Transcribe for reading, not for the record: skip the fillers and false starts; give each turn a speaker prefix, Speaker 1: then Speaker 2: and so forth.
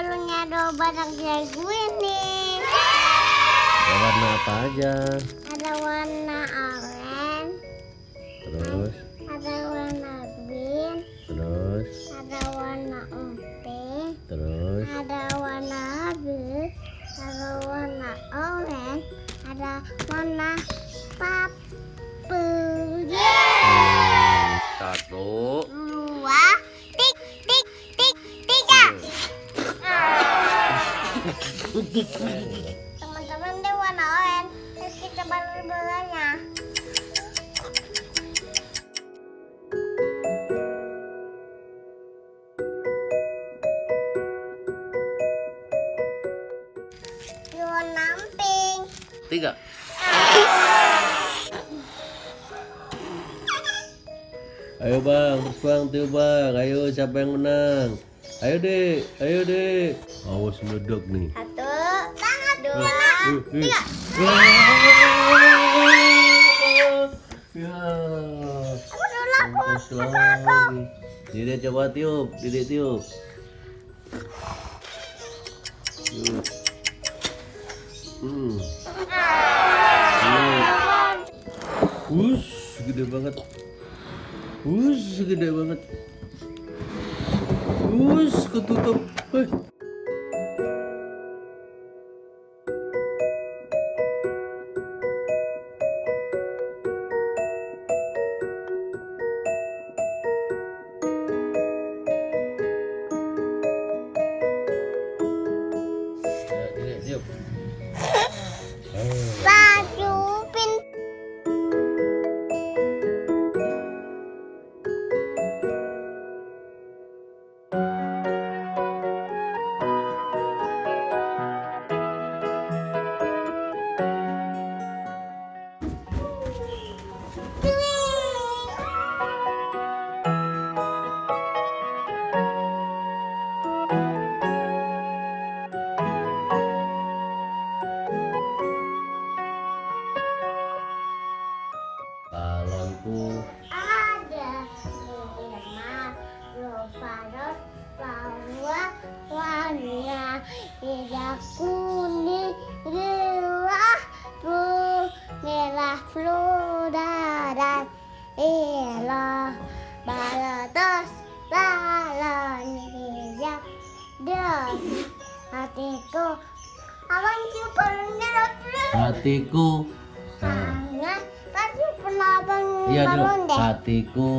Speaker 1: balonnya ada barang kayak gue nih.
Speaker 2: Ada warna apa aja?
Speaker 1: Ada warna oranye,
Speaker 2: Terus,
Speaker 1: ada warna green,
Speaker 2: terus,
Speaker 1: ada warna pink,
Speaker 2: terus.
Speaker 1: ada warna biru, ada warna oranye, ada warna purple.
Speaker 2: Satu.
Speaker 1: Dua, tiga. Teman-teman dia warna oranye. Terus kita balon bolanya. Warna pink.
Speaker 2: Tiga. Ayo bang, terus bang, tuh bang. Ayo siapa yang menang? Ayo dek, ayo dek. Awas meledak nih.
Speaker 1: Satu, dua, tiga.
Speaker 2: Ya.
Speaker 1: Aku dulu.
Speaker 2: Terus lagi. Dede coba tiup, Dede tiup. Tiup. Hmm. Gede banget. Gede banget. Ketutup. Ya, Dede tiup.
Speaker 1: Baju pink.
Speaker 2: Balonku.
Speaker 1: Ada lima parot bahwa warna hijau kuning gerah merah flodaran elah balados balon hijau dan hatiku awan ciumannya
Speaker 2: Hatiku.
Speaker 1: sangat pasti pernah
Speaker 2: Iya dulu.
Speaker 1: bangun deh
Speaker 2: Hatiku.